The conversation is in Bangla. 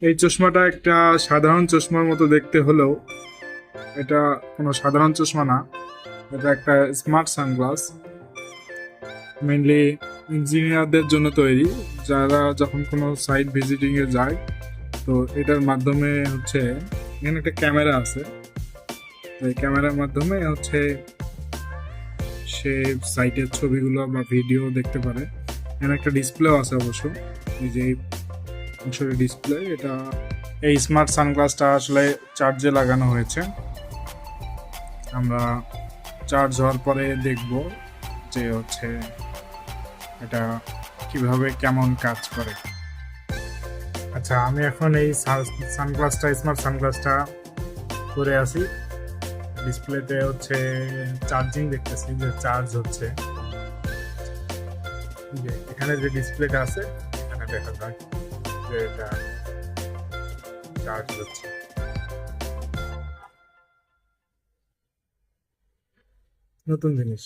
এই চশমাটা একটা সাধারণ চশমার মতো দেখতে হলেও এটা কোনো সাধারণ চশমা না। এটা একটা স্মার্ট সানগ্লাস, মেইনলি ইঞ্জিনিয়ারদের জন্য তৈরি, যারা যখন কোনো সাইট ভিজিটিং এ যায়। তো এটার মাধ্যমে হচ্ছে এখানে একটা ক্যামেরা আছে, তো এই ক্যামেরার মাধ্যমে হচ্ছে সে সাইটের ছবিগুলো বা ভিডিও দেখতে পারে। এখানে একটা ডিসপ্লেও আছে অবশ্য, এই যে অংশের ডিসপ্লে এটা। এই স্মার্ট সানগ্লাসটা আসলে চার্জে লাগানো হয়েছে। আমরা চার্জ হওয়ার পরে দেখব যে হচ্ছে এটা কিভাবে কেমন কাজ করে। আচ্ছা, আমি এখন এই সানগ্লাসটা স্মার্ট সানগ্লাসটা পরে আছি। ডিসপ্লেতে হচ্ছে চার্জিং দেখতেছি যে চার্জ হচ্ছে। যে এখানে যে ডিসপ্লেটা আছে এখানে দেখা যায় যে এটা চার্জ হচ্ছে। নতুন জিনিস।